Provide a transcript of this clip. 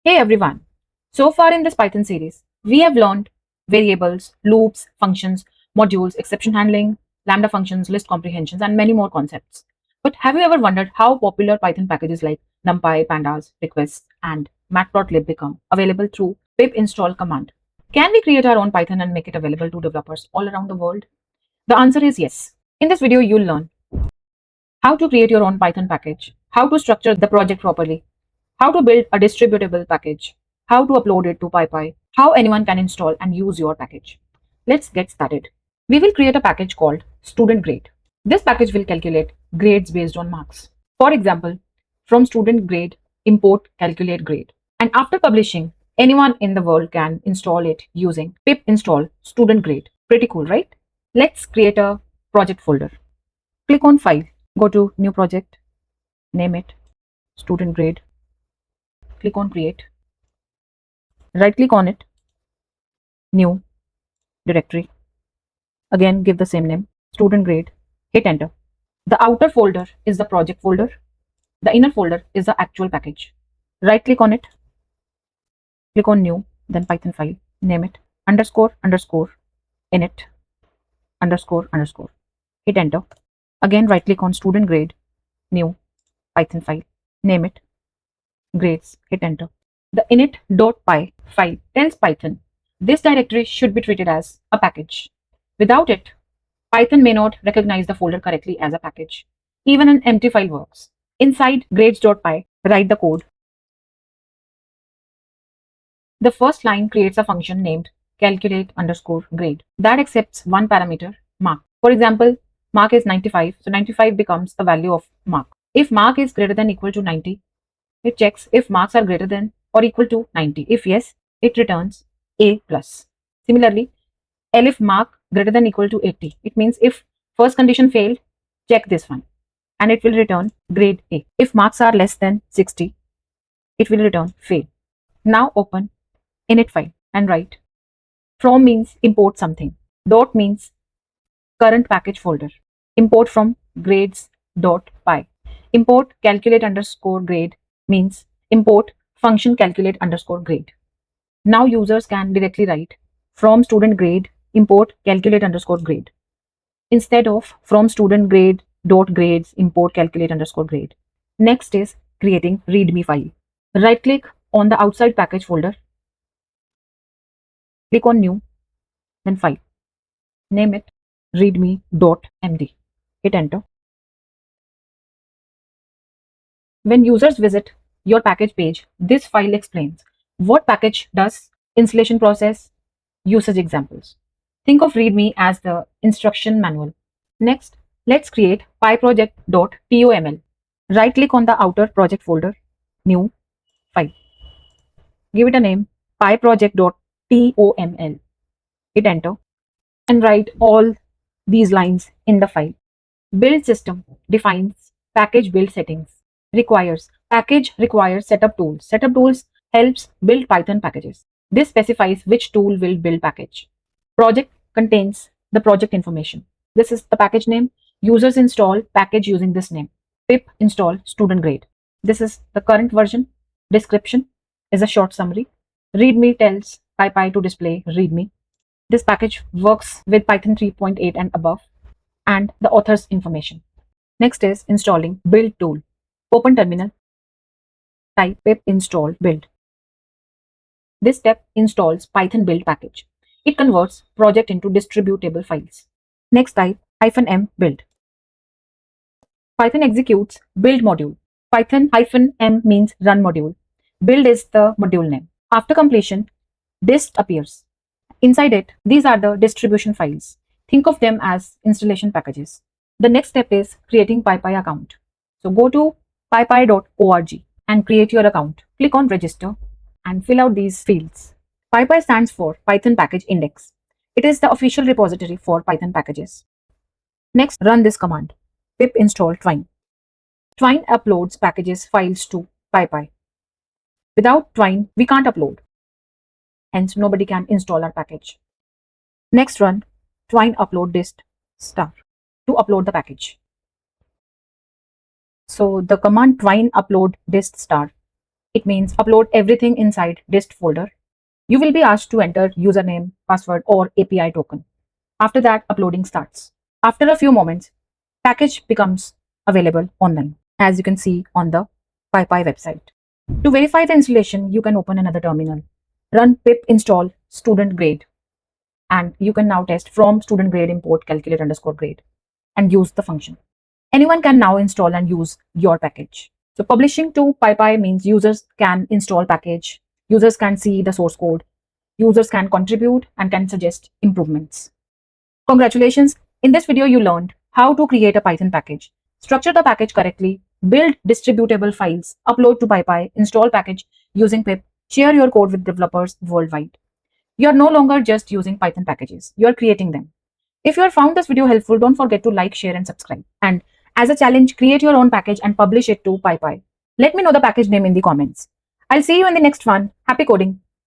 Hey everyone! So far in this Python series, we have learned variables, loops, functions, modules, exception handling, lambda functions, list comprehensions, and many more concepts. But have you ever wondered how popular Python packages like NumPy, Pandas, requests, and matplotlib become available through pip install command? Can we create our own Python and make it available to developers all around the world? The answer is yes. In this video, you'll learn how to create your own Python package, how to structure the project properly, how to build a distributable package, how to upload it to PyPI, how anyone can install and use your package. Let's get started. We will create a package called student grade. This package will calculate grades based on marks. For example, from student grade, import calculate grade. And after publishing, anyone in the world can install it using pip install student grade. Pretty cool, right? Let's create a project folder. Click on File, go to New Project, name it student grade. Click on Create. Right click on it, New Directory. Again, give the same name, student grade. Hit enter. The outer folder is the project folder. The inner folder is the actual package. Right click on it, click on New, then Python file. Name it underscore underscore init underscore underscore. Hit enter. Again, right click on student grade, New Python file. Name it grades. Hit enter. The init.py file tells Python this directory should be treated as a package. Without it, Python may not recognize the folder correctly as a package. Even an empty file works. Inside grades.py, write the code. The first line creates a function named calculate underscore grade that accepts one parameter, mark. For example, mark is 95, so 95 becomes the value of mark. If mark is greater than equal to 90, it checks if marks are greater than or equal to 90. If yes, it returns A plus. Similarly, elif mark greater than equal to 80. It means if first condition failed, check this one and it will return grade A. If marks are less than 60, it will return fail. Now open init file and write from means import something. Dot means current package folder. Import from grades.py. Import calculate underscore grade means import function calculate underscore grade. Now users can directly write from student grade import calculate underscore grade instead of from student grade dot grades import calculate underscore grade. Next is creating readme file. Right click on the outside package folder, click on new, then file. Name it readme.md. Hit enter. When users visit your package page, this file explains what package does, installation process, usage examples. Think of README as the instruction manual. Next, let's create pyproject.toml. Right click on the outer project folder, new file. Give it a name, pyproject.toml. Hit enter and write all these lines in the file. Build system defines package build settings. Requires package requires setup tools. Setup tools helps build Python packages. This specifies which tool will build package. Project contains the project information. This is the package name. Users install package using this name. Pip install student grade. This is the current version. Description is a short summary. README tells PyPI to display README. This package works with Python 3.8 and above, and the author's information. Next is installing build tool. Open terminal, type pip install build. This step installs Python build package. It converts project into distributable files. Next type -m build. Python executes build module. Python -m means run module. Build is the module name. After completion, dist appears. Inside it, these are the distribution files. Think of them as installation packages. The next step is creating PyPI account. So go to pypi.org and create your account. Click on register and fill out these fields. PyPI stands for Python Package Index. It is the official repository for Python packages. Next, run this command, pip install Twine. Twine uploads packages files to PyPI. Without Twine, we can't upload. Hence, nobody can install our package. Next, run Twine upload dist star to upload the package. So the command Twine upload dist star It means upload everything inside dist folder. You will be asked to enter username, password, or API token. After that, uploading starts. After a few moments, package becomes available online, as you can see on the PyPI website. To verify the installation, you can open another terminal, run pip install student grade, and you can now test from student grade import calculate underscore grade and use the function. Anyone can now install and use your package. So publishing to PyPI means users can install package, users can see the source code, users can contribute and can suggest improvements. Congratulations! In this video, you learned how to create a Python package, structure the package correctly, build distributable files, upload to PyPI, install package using pip, share your code with developers worldwide. You are no longer just using Python packages, you are creating them. If you have found this video helpful, don't forget to like, share, and subscribe. And as a challenge, create your own package and publish it to PyPI. Let me know the package name in the comments. I'll see you in the next one. Happy coding!